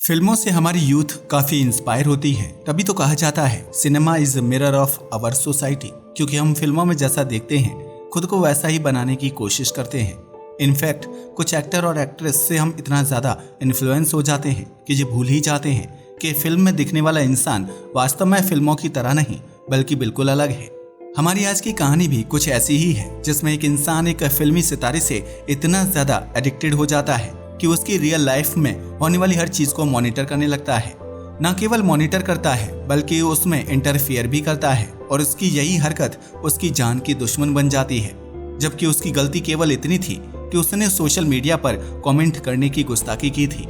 फिल्मों से हमारी यूथ काफी इंस्पायर होती है। तभी तो कहा जाता है cinema is mirror of our society, क्योंकि हम फिल्मों में जैसा देखते हैं खुद को वैसा ही बनाने की कोशिश करते हैं। इनफैक्ट कुछ एक्टर और एक्ट्रेस से हम इतना ज्यादा इन्फ्लुएंस हो जाते हैं कि ये भूल ही जाते हैं कि फिल्म में दिखने वाला इंसान वास्तव में फिल्मों की तरह नहीं बल्कि बिल्कुल अलग है। हमारी आज की कहानी भी कुछ ऐसी ही है, जिसमें एक इंसान एक फिल्मी सितारे से इतना ज्यादा एडिक्टेड हो जाता है कि उसकी रियल लाइफ में होने वाली हर चीज को मॉनिटर करने लगता है। न केवल मॉनिटर करता है बल्कि उसमें इंटरफियर भी करता है और उसकी यही हरकत उसकी जान की दुश्मन बन जाती है। जबकि उसकी गलती केवल इतनी थी कि उसने सोशल मीडिया पर कमेंट करने की गुस्ताखी की थी।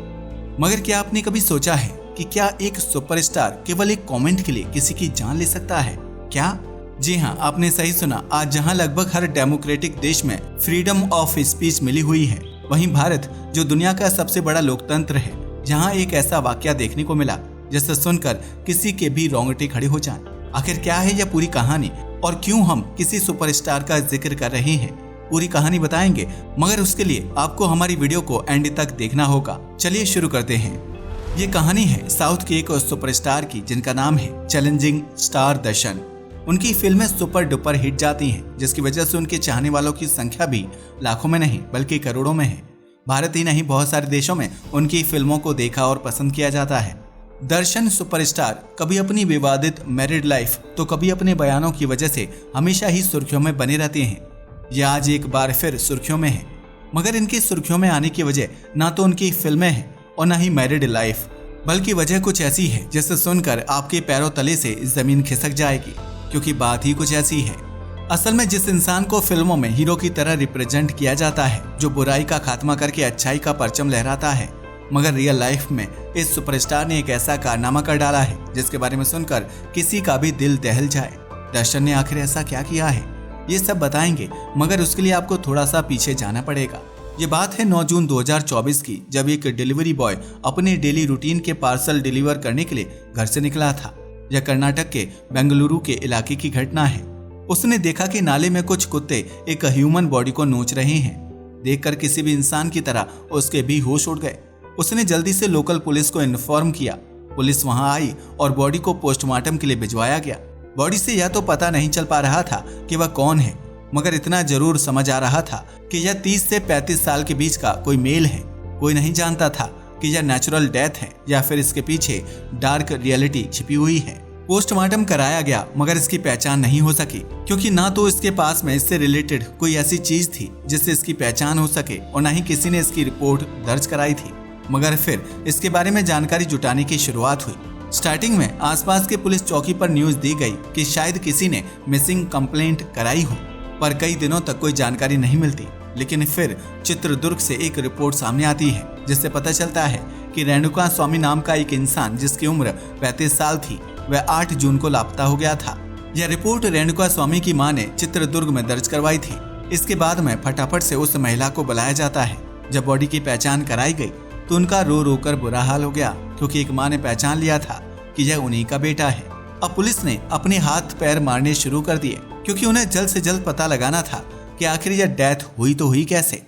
मगर क्या आपने कभी सोचा है कि क्या एक सुपरस्टार केवल एक कमेंट के लिए किसी की जान ले सकता है? क्या? जी हाँ, आपने सही सुना। आज जहां लगभग हर डेमोक्रेटिक देश में फ्रीडम ऑफ स्पीच मिली हुई है, वहीं भारत जो दुनिया का सबसे बड़ा लोकतंत्र है, जहां एक ऐसा वाकया देखने को मिला जिसे सुनकर किसी के भी रोंगटे खड़े हो जाएं। आखिर क्या है यह पूरी कहानी और क्यों हम किसी सुपरस्टार का जिक्र कर रहे हैं? पूरी कहानी बताएंगे, मगर उसके लिए आपको हमारी वीडियो को एंड तक देखना होगा। चलिए शुरू करते हैं। ये कहानी है साउथ के एक सुपरस्टार की, जिनका नाम है चैलेंजिंग स्टार दर्शन। उनकी फिल्में सुपर डुपर हिट जाती हैं, जिसकी वजह से उनके चाहने वालों की संख्या भी लाखों में नहीं बल्कि करोड़ों में है। भारत ही नहीं, बहुत सारे देशों में उनकी फिल्मों को देखा और पसंद किया जाता है। दर्शन सुपरस्टार कभी अपनी विवादित मैरिड लाइफ तो कभी अपने बयानों की वजह से हमेशा ही सुर्खियों में बने रहते हैं। ये आज एक बार फिर सुर्खियों में है, मगर इनकी सुर्खियों में आने की वजह ना तो उनकी फिल्में हैं और ना ही मैरिड लाइफ, बल्कि वजह कुछ ऐसी है जिसे सुनकर आपके पैरों तले से जमीन खिसक जाएगी, क्योंकि बात ही कुछ ऐसी है। असल में जिस इंसान को फिल्मों में हीरो की तरह रिप्रेजेंट किया जाता है, जो बुराई का खात्मा करके अच्छाई का परचम लहराता है, मगर रियल लाइफ में इस सुपरस्टार ने एक ऐसा कारनामा कर डाला है जिसके बारे में सुनकर किसी का भी दिल दहल जाए। दर्शन ने आखिर ऐसा क्या किया है, ये सब बताएंगे, मगर उसके लिए आपको थोड़ा सा पीछे जाना पड़ेगा। ये बात है 9 जून 2024 की, जब एक डिलीवरी बॉय अपने डेली रूटीन के पार्सल डिलीवर करने के लिए घर से निकला था। यह कर्नाटक के बेंगलुरु के इलाके की घटना है। उसने देखा कि नाले में कुछ कुत्ते एक ह्यूमन बॉडी को नोच रहे हैं। देखकर किसी भी इंसान की तरह उसके भी होश उड़ गए। उसने जल्दी से लोकल पुलिस को इन्फॉर्म किया। पुलिस वहां आई और बॉडी को पोस्टमार्टम के लिए भिजवाया गया। बॉडी से यह तो पता नहीं चल पा रहा था कि वह कौन है, मगर इतना जरूर समझ आ रहा था कि यह 30 से 35 साल के बीच का कोई मेल है। कोई नहीं जानता था कि यह नेचुरल डेथ है या फिर इसके पीछे डार्क रियलिटी छिपी हुई है। पोस्टमार्टम कराया गया, मगर इसकी पहचान नहीं हो सकी, क्योंकि ना तो इसके पास में इससे रिलेटेड कोई ऐसी चीज थी जिससे इसकी पहचान हो सके और ना ही किसी ने इसकी रिपोर्ट दर्ज कराई थी। मगर फिर इसके बारे में जानकारी जुटाने की शुरुआत हुई। स्टार्टिंग में आसपास के पुलिस चौकी पर न्यूज दी गई कि शायद किसी ने मिसिंग कंप्लेंट कराई हो, पर कई दिनों तक कोई जानकारी नहीं मिलती। लेकिन फिर चित्रदुर्ग से एक रिपोर्ट सामने आती है, जिससे पता चलता है कि रेणुका स्वामी नाम का एक इंसान, जिसकी उम्र 35 साल थी, वह 8 जून को लापता हो गया था। यह रिपोर्ट रेणुका स्वामी की मां ने चित्रदुर्ग में दर्ज करवाई थी। इसके बाद में फटाफट से उस महिला को बुलाया जाता है। जब बॉडी की पहचान कराई गई तो उनका रो रो कर बुरा हाल हो गया, क्योंकि एक मां ने पहचान लिया था कि यह उन्हीं का बेटा है। अब पुलिस ने अपने हाथ पैर मारने शुरू कर दिए, क्योंकि उन्हें जल्द से जल्द पता लगाना था कि आखिर यह डेथ हुई तो हुई कैसे।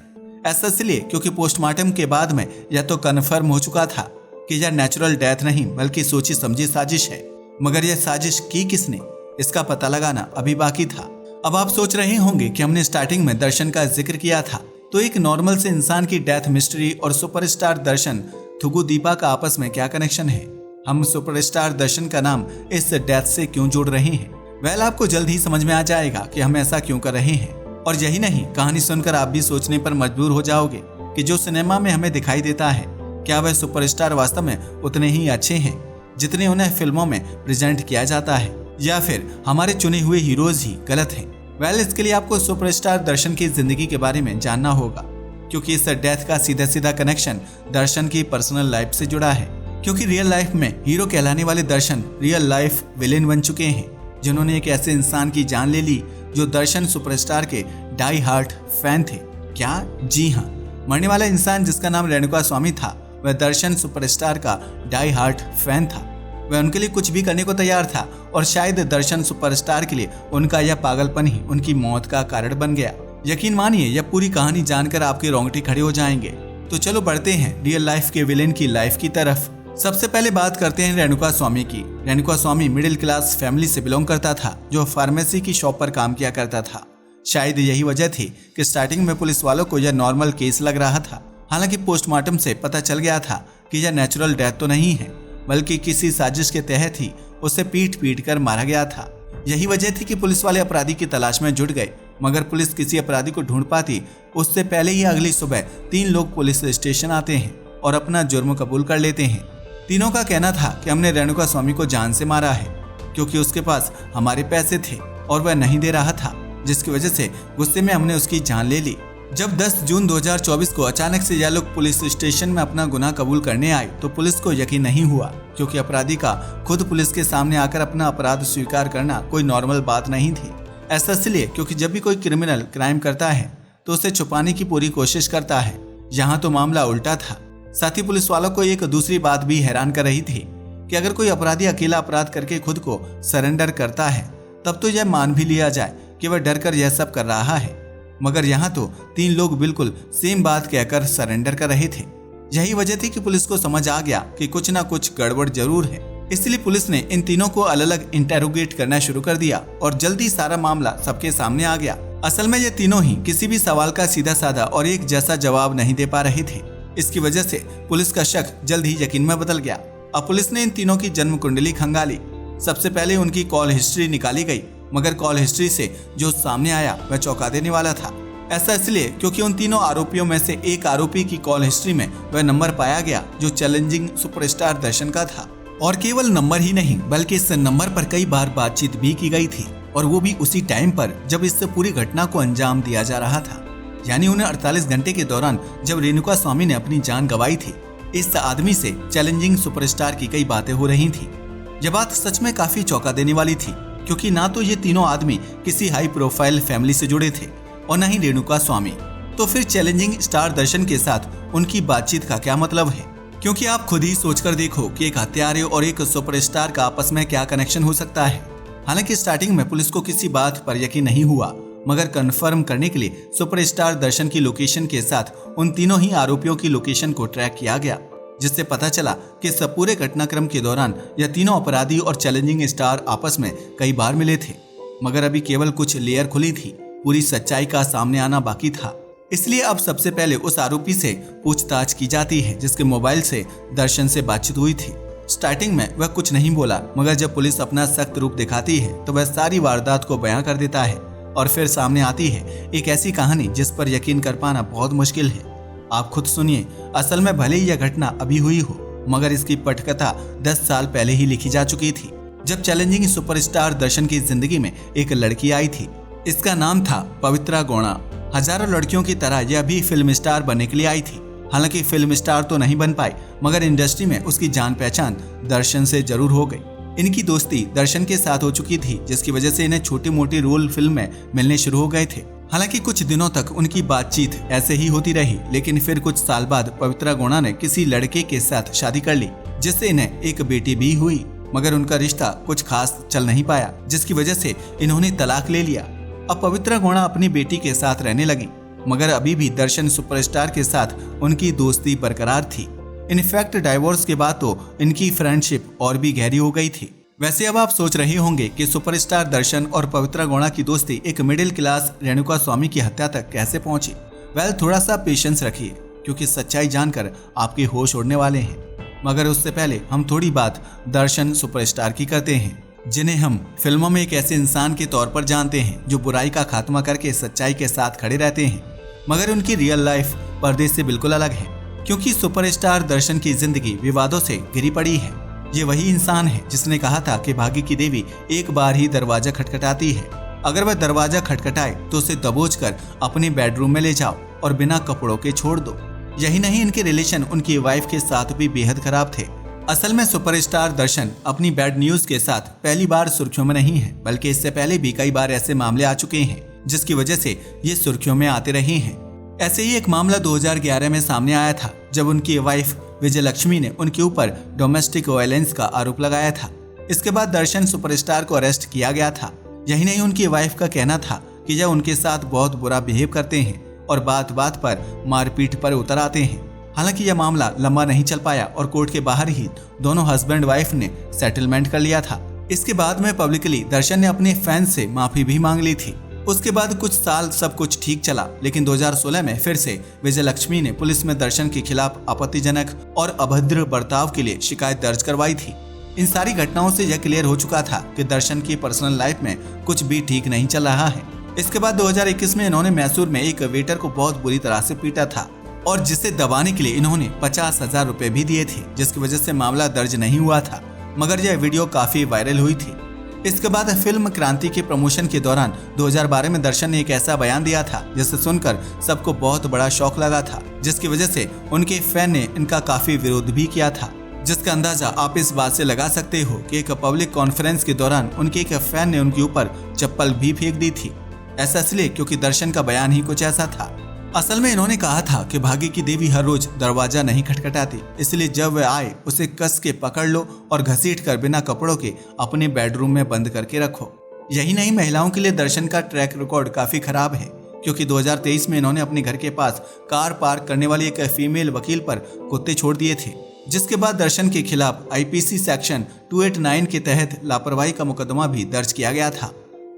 ऐसा इसलिए क्योंकि पोस्टमार्टम के बाद में यह तो कन्फर्म हो चुका था कि यह नेचुरल डेथ नहीं बल्कि सोची समझी साजिश है। मगर यह साजिश की किसने, इसका पता लगाना अभी बाकी था। अब आप सोच रहे होंगे कि हमने स्टार्टिंग में दर्शन का जिक्र किया था, तो एक नॉर्मल से इंसान की डेथ मिस्ट्री और सुपरस्टार दर्शन थुगु दीपा का आपस में क्या कनेक्शन है? हम सुपरस्टार दर्शन का नाम इस डेथ से क्यों जोड़ रहे हैं? वेल, आपको जल्द ही समझ में आ जाएगा कि हम ऐसा क्यों कर रहे हैं। और यही नहीं, कहानी सुनकर आप भी सोचने पर मजबूर हो जाओगे कि जो सिनेमा में हमें दिखाई देता है, क्या वह सुपरस्टार वास्तव में उतने ही अच्छे हैं जितने उन्हें फिल्मों में प्रेजेंट किया जाता है, या फिर हमारे चुने हुए हीरोज ही गलत हैं? वेल, इसके लिए आपको सुपरस्टार दर्शन की जिंदगी के बारे में जानना होगा, क्योंकि इस डेथ का सीधा सीधा कनेक्शन दर्शन की पर्सनल लाइफ से जुड़ा है। क्योंकि रियल लाइफ में हीरो कहलाने वाले दर्शन रियल लाइफ विलेन बन चुके हैं, जिन्होंने एक ऐसे इंसान की जान ले ली जो दर्शन सुपरस्टार के डाई हार्ट फैन थे। क्या? जी हाँ, मरने वाला इंसान जिसका नाम रेणुका स्वामी था, वह दर्शन सुपरस्टार का डाई हार्ट फैन था। वह उनके लिए कुछ भी करने को तैयार था और शायद दर्शन सुपरस्टार के लिए उनका यह पागलपन ही उनकी मौत का कारण बन गया। यकीन मानिए, यह पूरी कहानी जानकर आपके रोंगटे खड़े हो जाएंगे। तो चलो बढ़ते हैं रियल लाइफ के विलेन की लाइफ की तरफ। सबसे पहले बात करते हैं रेणुका स्वामी की। रेणुका स्वामी मिडिल क्लास फैमिली से बिलोंग करता था, जो फार्मेसी की शॉप पर काम किया करता था। शायद यही वजह थी कि स्टार्टिंग में पुलिस वालों को यह नॉर्मल केस लग रहा था। हालांकि पोस्टमार्टम से पता चल गया था कि यह नेचुरल डेथ तो नहीं है, बल्कि किसी साजिश के तहत ही उसे पीट कर मारा गया था। यही वजह थी कि पुलिस वाले अपराधी की तलाश में जुट गए, मगर पुलिस किसी अपराधी को ढूंढ पाती उससे पहले ही अगली सुबह 3 लोग पुलिस स्टेशन आते हैं और अपना जुर्म कबूल कर लेते हैं। तीनों का कहना था कि हमने रेणुका स्वामी को जान से मारा है, क्योंकि उसके पास हमारे पैसे थे और वह नहीं दे रहा था, जिसकी वजह से गुस्से में हमने उसकी जान ले ली। जब 10 जून 2024 को अचानक से यह लोग पुलिस स्टेशन में अपना गुनाह कबूल करने आए तो पुलिस को यकीन नहीं हुआ, क्योंकि अपराधी का खुद पुलिस के सामने आकर अपना अपराध स्वीकार करना कोई नॉर्मल बात नहीं थी। ऐसा इसलिए क्योंकि जब भी कोई क्रिमिनल क्राइम करता है तो उसे छुपाने की पूरी कोशिश करता है। यहाँ तो मामला उल्टा था। साथ ही पुलिस वालों को एक दूसरी बात भी हैरान कर रही थी कि अगर कोई अपराधी अकेला अपराध करके खुद को सरेंडर करता है तब तो यह मान भी लिया जाए कि वह डर कर यह सब कर रहा है, मगर यहाँ तो 3 लोग बिल्कुल सेम बात कहकर सरेंडर कर रहे थे। यही वजह थी कि पुलिस को समझ आ गया कि कुछ ना कुछ गड़बड़ जरूर है। इसलिए पुलिस ने इन तीनों को अलग अलग इंटेरोगेट करना शुरू कर दिया और जल्दी सारा मामला सबके सामने आ गया। असल में ये तीनों ही किसी भी सवाल का सीधा साधा और एक जैसा जवाब नहीं दे पा रहे थे। इसकी वजह से पुलिस का शक जल्द ही यकीन में बदल गया। अब पुलिस ने इन तीनों की जन्म कुंडली खंगाली। सबसे पहले उनकी कॉल हिस्ट्री निकाली गई, मगर कॉल हिस्ट्री से जो सामने आया वह चौंका देने वाला था। ऐसा इसलिए क्योंकि उन तीनों आरोपियों में से एक आरोपी की कॉल हिस्ट्री में वह नंबर पाया गया जो चैलेंजिंग सुपरस्टार दर्शन का था। और केवल नंबर ही नहीं, बल्कि इस नंबर पर कई बार बातचीत भी की गई थी, और वो भी उसी टाइम पर जब इस पूरी घटना को अंजाम दिया जा रहा था। यानी उन्हें 48 घंटे के दौरान जब रेणुका स्वामी ने अपनी जान गंवाई थी, इस आदमी से चैलेंजिंग सुपरस्टार की कई बातें हो रही थी। यह बात सच में काफी चौंका देने वाली थी, क्योंकि ना तो ये तीनों आदमी किसी हाई प्रोफाइल फैमिली से जुड़े थे और न ही रेणुका स्वामी। तो फिर चैलेंजिंग स्टार दर्शन के साथ उनकी बातचीत का क्या मतलब है? क्योंकि आप खुद ही सोचकर देखो कि एक हत्यारे और एक सुपरस्टार का आपस में क्या कनेक्शन हो सकता है। हालांकि स्टार्टिंग में पुलिस को किसी बात पर यकीन नहीं हुआ, मगर कंफर्म करने के लिए सुपरस्टार दर्शन की लोकेशन के साथ उन तीनों ही आरोपियों की लोकेशन को ट्रैक किया गया, जिससे पता चला कि इस पूरे घटनाक्रम के दौरान यह तीनों अपराधी और चैलेंजिंग स्टार आपस में कई बार मिले थे। मगर अभी केवल कुछ लेयर खुली थी, पूरी सच्चाई का सामने आना बाकी था। इसलिए अब सबसे पहले उस आरोपी से पूछताछ की जाती है जिसके मोबाइल से दर्शन से बातचीत हुई थी। स्टार्टिंग में वह कुछ नहीं बोला, मगर जब पुलिस अपना सख्त रूप दिखाती है तो वह सारी वारदात को बयां कर देता है। और फिर सामने आती है एक ऐसी कहानी जिस पर यकीन कर पाना बहुत मुश्किल है। आप खुद सुनिए। असल में भले ही यह घटना अभी हुई हो, मगर इसकी पटकथा 10 साल पहले ही लिखी जा चुकी थी, जब चैलेंजिंग सुपरस्टार दर्शन की जिंदगी में एक लड़की आई थी। इसका नाम था पवित्रा गौड़ा। हजारों लड़कियों की तरह यह भी फिल्म स्टार बनने के लिए आई थी। हालांकि फिल्म स्टार तो नहीं बन पाई, मगर इंडस्ट्री में उसकी जान पहचान दर्शन से जरूर हो गई। इनकी दोस्ती दर्शन के साथ हो चुकी थी, जिसकी वजह से इन्हें छोटी मोटी रोल फिल्म में मिलने शुरू हो गए थे। हालांकि कुछ दिनों तक उनकी बातचीत ऐसे ही होती रही, लेकिन फिर कुछ साल बाद पवित्रा गौड़ा ने किसी लड़के के साथ शादी कर ली, जिससे इन्हें एक बेटी भी हुई। मगर उनका रिश्ता कुछ खास चल नहीं पाया, जिसकी वजह से इन्होंने तलाक ले लिया। अब पवित्रा गौड़ा अपनी बेटी के साथ रहने लगी, मगर अभी भी दर्शन सुपरस्टार के साथ उनकी दोस्ती बरकरार थी। इनफैक्ट डाइवोर्स के बाद तो इनकी फ्रेंडशिप और भी गहरी हो गई थी। वैसे अब आप सोच रहे होंगे कि सुपरस्टार दर्शन और पवित्रा गौड़ा की दोस्ती एक मिडिल क्लास रेणुका स्वामी की हत्या तक कैसे पहुंची। वेल, थोड़ा सा पेशेंस रखिए, क्योंकि सच्चाई जानकर आपके होश उड़ने वाले हैं। मगर उससे पहले हम थोड़ी बात दर्शन सुपरस्टार की करते हैं, जिन्हें हम फिल्मों में एक ऐसे इंसान के तौर पर जानते हैं जो बुराई का खात्मा करके सच्चाई के साथ खड़े रहते हैं। मगर उनकी रियल लाइफ पर्दे से बिल्कुल अलग है, क्योंकि सुपरस्टार दर्शन की जिंदगी विवादों से घिरी पड़ी है। ये वही इंसान है जिसने कहा था कि भाग्य की देवी एक बार ही दरवाजा खटखटाती है। अगर वह दरवाजा खटखटाए तो उसे दबोच कर अपने बेडरूम में ले जाओ और बिना कपड़ों के छोड़ दो। यही नहीं, इनके रिलेशन उनकी वाइफ के साथ भी बेहद खराब थे। असल में सुपरस्टार दर्शन अपनी बैड न्यूज के साथ पहली बार सुर्खियों में नहीं है, बल्कि इससे पहले भी कई बार ऐसे मामले आ चुके हैं जिसकी वजह से ये सुर्खियों में आते रहे हैं। ऐसे ही एक मामला 2011 में सामने आया था, जब उनकी वाइफ विजय लक्ष्मी ने उनके ऊपर डोमेस्टिक वायलेंस का आरोप लगाया था। इसके बाद दर्शन सुपरस्टार को अरेस्ट किया गया था। यही नहीं, उनकी वाइफ का कहना था कि यह उनके साथ बहुत बुरा बिहेव करते हैं और बात बात पर मारपीट पर उतर आते हैं। हालांकि यह मामला लंबा नहीं चल पाया और कोर्ट के बाहर ही दोनों हस्बैंड वाइफ ने सेटलमेंट कर लिया था। इसके बाद में पब्लिकली दर्शन ने अपने फैंस से माफी भी मांग ली थी। उसके बाद कुछ साल सब कुछ ठीक चला, लेकिन 2016 में फिर से विजयलक्ष्मी ने पुलिस में दर्शन के खिलाफ आपत्तिजनक और अभद्र बर्ताव के लिए शिकायत दर्ज करवाई थी। इन सारी घटनाओं से यह क्लियर हो चुका था कि दर्शन की पर्सनल लाइफ में कुछ भी ठीक नहीं चल रहा है। इसके बाद 2021 में इन्होंने मैसूर में एक वेटर को बहुत बुरी तरह से पीटा था और जिसे दबाने के लिए इन्होंने 50,000 रुपए भी दिए थे, जिसकी वजह से मामला दर्ज नहीं हुआ था, मगर यह वीडियो काफी वायरल हुई थी। इसके बाद फिल्म क्रांति के प्रमोशन के दौरान 2012 में दर्शन ने एक ऐसा बयान दिया था जिसे सुनकर सबको बहुत बड़ा शौक लगा था, जिसकी वजह से उनके फैन ने इनका काफी विरोध भी किया था, जिसका अंदाजा आप इस बात से लगा सकते हो कि एक पब्लिक कॉन्फ्रेंस के दौरान उनके एक फैन ने उनके ऊपर चप्पल भी फेंक दी थी। ऐसा इसलिए क्योंकि दर्शन का बयान ही कुछ ऐसा था। असल में इन्होंने कहा था कि भाग्य की देवी हर रोज दरवाजा नहीं खटखटाती, इसलिए जब वह आए उसे कस के पकड़ लो और घसीट कर बिना कपड़ों के अपने बेडरूम में बंद करके रखो। यही नहीं, महिलाओं के लिए दर्शन का ट्रैक रिकॉर्ड काफी खराब है, क्योंकि 2023 में इन्होंने अपने घर के पास कार पार्क करने वाली एक फीमेल वकील पर कुत्ते छोड़ दिए थे, जिसके बाद दर्शन के खिलाफ IPC सेक्शन 289 के तहत लापरवाही का मुकदमा भी दर्ज किया गया था।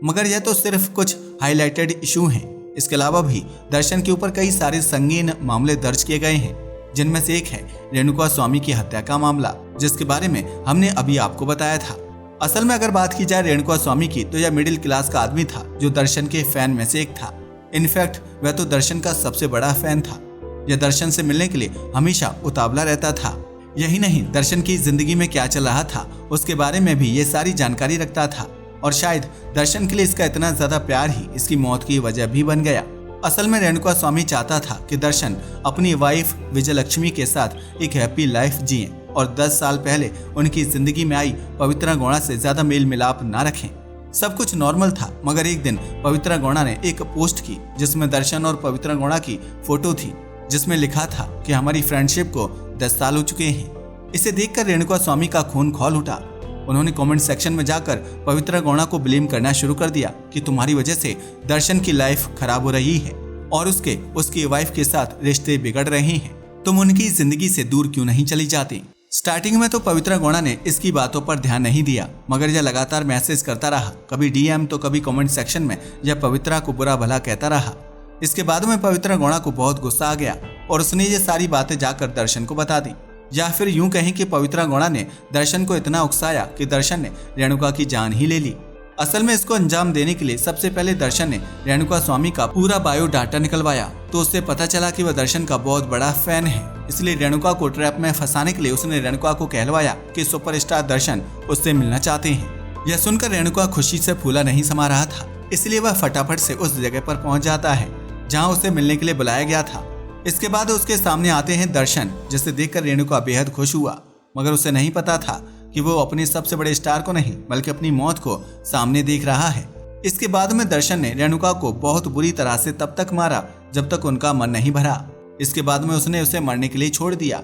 मगर यह तो सिर्फ कुछ हाईलाइटेड इशू हैं। इसके अलावा भी दर्शन के ऊपर कई सारे संगीन मामले दर्ज किए गए हैं, जिनमें से एक है रेणुका स्वामी की हत्या का मामला, जिसके बारे में हमने अभी आपको बताया था। असल में अगर बात की जाए रेणुका स्वामी की, तो यह मिडिल क्लास का आदमी था जो दर्शन के फैन में से एक था। इनफैक्ट वह तो दर्शन का सबसे बड़ा फैन था। यह दर्शन से मिलने के लिए हमेशा उतावला रहता था। यही नहीं, दर्शन की जिंदगी में क्या चल रहा था उसके बारे में भी ये सारी जानकारी रखता था, और शायद दर्शन के लिए इसका इतना ज्यादा प्यार ही इसकी मौत की वजह भी बन गया। असल में रेणुका स्वामी चाहता था कि दर्शन अपनी वाइफ विजयलक्ष्मी के साथ एक हैप्पी लाइफ जिए और 10 साल पहले उनकी जिंदगी में आई पवित्रा गौड़ा से ज्यादा मेल मिलाप ना रखें। सब कुछ नॉर्मल था, मगर एक दिन पवित्रा गौड़ा ने एक पोस्ट की जिसमें दर्शन और पवित्रा गौड़ा की फोटो थी, जिसमें लिखा था कि हमारी फ्रेंडशिप को 10 साल हो चुके हैं। इसे देखकर रेणुका स्वामी का खून खौल उठा। उन्होंने कमेंट सेक्शन में जाकर पवित्रा गौड़ा को ब्लेम करना शुरू कर दिया कि तुम्हारी वजह से दर्शन की लाइफ खराब हो रही है और उसकी वाइफ के साथ रिश्ते बिगड़ रहे हैं। तुम उनकी जिंदगी से दूर क्यों नहीं चली जाती। स्टार्टिंग में तो पवित्रा गौड़ा ने इसकी बातों पर ध्यान नहीं दिया, मगर यह लगातार मैसेज करता रहा, कभी DM तो कभी कमेंट सेक्शन में यह पवित्रा को बुरा भला कहता रहा। इसके बाद में पवित्रा गौड़ा को बहुत गुस्सा आ गया और उसने ये सारी बातें जाकर दर्शन को बता दी, या फिर यूं कहें कि पवित्रा गौड़ा ने दर्शन को इतना उकसाया कि दर्शन ने रेणुका की जान ही ले ली। असल में इसको अंजाम देने के लिए सबसे पहले दर्शन ने रेणुका स्वामी का पूरा बायोडाटा निकलवाया, तो उससे पता चला कि वह दर्शन का बहुत बड़ा फैन है। इसलिए रेणुका को ट्रैप में फंसाने के लिए उसने रेणुका को कहलवाया कि सुपरस्टार दर्शन उससे मिलना चाहते हैं। यह सुनकर रेणुका खुशी से फूला नहीं समा रहा था, इसलिए वह फटाफट से उस जगह पर पहुंच जाता है जहाँ उसे मिलने के लिए बुलाया गया था। इसके बाद उसके सामने आते हैं दर्शन, जिसे देखकर रेणुका बेहद खुश हुआ, मगर उसे नहीं पता था कि वो अपने सबसे बड़े स्टार को नहीं बल्कि अपनी मौत को सामने देख रहा है। इसके बाद में दर्शन ने रेणुका को बहुत बुरी तरह से तब तक मारा जब तक उनका मन नहीं भरा। इसके बाद में उसने उसे मरने के लिए छोड़ दिया।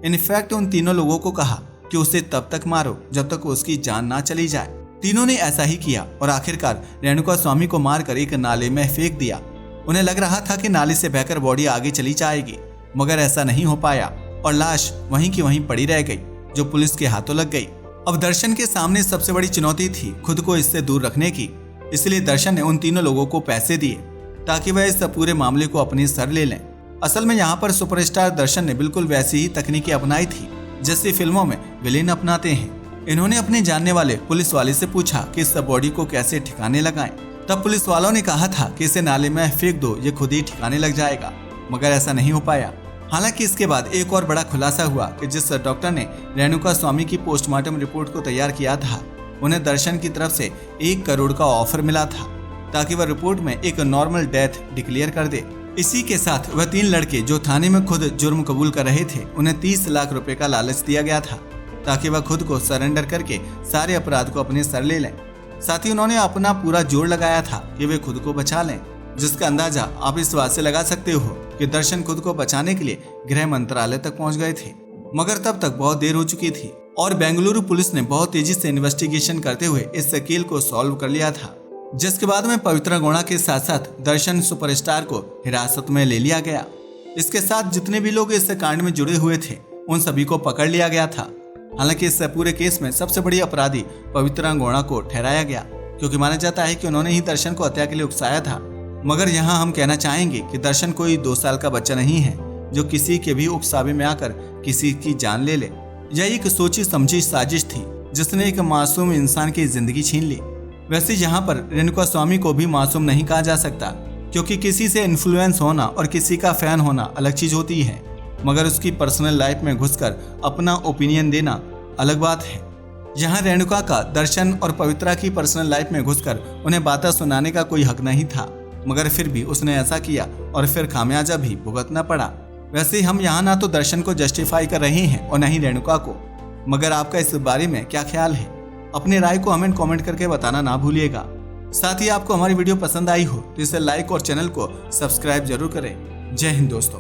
इनफैक्ट उन तीनों लोगों को कहा कि उसे तब तक मारो जब तक उसकी जान ना चली जाए। तीनों ने ऐसा ही किया और आखिरकार रेणुका स्वामी को मारकर एक नाले में फेंक दिया। उन्हें लग रहा था कि नाले से बहकर बॉडी आगे चली जाएगी, मगर ऐसा नहीं हो पाया और लाश वहीं की वहीं पड़ी रह गई, जो पुलिस के हाथों लग गई। अब दर्शन के सामने सबसे बड़ी चुनौती थी खुद को इससे दूर रखने की, इसलिए दर्शन ने उन तीनों लोगों को पैसे दिए ताकि वह इस पूरे मामले को अपने सर ले लें। असल में यहाँ पर सुपरस्टार दर्शन ने बिल्कुल वैसी ही तकनीकें अपनाई थी जैसे फिल्मों में विलेन अपनाते हैं। इन्होंने अपने जानने वाले पुलिस वाले से पूछा कि इस बॉडी को कैसे ठिकाने लगाएं। तब पुलिस वालों ने कहा था कि इसे नाले में फेंक दो, ये खुद ही ठिकाने लग जाएगा, मगर ऐसा नहीं हो पाया। हालांकि इसके बाद एक और बड़ा खुलासा हुआ कि जिस डॉक्टर ने रेणुका स्वामी की पोस्टमार्टम रिपोर्ट को तैयार किया था, उन्हें दर्शन की तरफ से 1 करोड़ का ऑफर मिला था ताकि वह रिपोर्ट में एक नॉर्मल डेथ डिक्लेयर कर दे। इसी के साथ वह 3 लड़के जो थाने में खुद जुर्म कबूल कर रहे थे, उन्हें 30 लाख रुपए का लालच दिया गया था ताकि वह खुद को सरेंडर करके सारे अपराध को अपने सर ले लें। साथ ही उन्होंने अपना पूरा जोर लगाया था कि वे खुद को बचा लें, जिसका अंदाजा आप इस बात से लगा सकते हो कि दर्शन खुद को बचाने के लिए गृह मंत्रालय तक पहुंच गए थे, मगर तब तक बहुत देर हो चुकी थी और बेंगलुरु पुलिस ने बहुत तेजी से इन्वेस्टिगेशन करते हुए इस केस को सॉल्व कर लिया था, जिसके बाद में पवित्रा गौड़ा के साथ साथ दर्शन सुपरस्टार को हिरासत में ले लिया गया। इसके साथ जितने भी लोग इस कांड में जुड़े हुए थे उन सभी को पकड़ लिया गया था। हालांकि इस पूरे केस में सबसे बड़ी अपराधी पवित्रा गौड़ा को ठहराया गया, क्योंकि माना जाता है कि उन्होंने ही दर्शन को हत्या के लिए उकसाया था। मगर यहाँ हम कहना चाहेंगे कि दर्शन कोई 2 साल का बच्चा नहीं है जो किसी के भी उकसावे में आकर किसी की जान ले ले। यह एक सोची समझी साजिश थी जिसने एक मासूम इंसान की जिंदगी छीन ली। वैसे यहाँ पर रेणुका स्वामी को भी मासूम नहीं कहा जा सकता, क्योंकि किसी से इन्फ्लुएंस होना और किसी का फैन होना अलग चीज होती है, मगर उसकी पर्सनल लाइफ में घुसकर अपना ओपिनियन देना अलग बात है। यहाँ रेणुका का दर्शन और पवित्रा की पर्सनल लाइफ में घुसकर उन्हें बातें सुनाने का कोई हक नहीं था, मगर फिर भी उसने ऐसा किया और फिर खामियाजा भी भुगतना पड़ा। वैसे हम यहाँ ना तो दर्शन को जस्टिफाई कर रहे हैं और न ही रेणुका को, मगर आपका इस बारे में क्या ख्याल है? अपनी राय को हमें कमेंट करके बताना ना भूलिएगा। साथ ही आपको हमारी वीडियो पसंद आई हो तो इसे लाइक और चैनल को सब्सक्राइब जरूर करें। जय हिंद दोस्तों।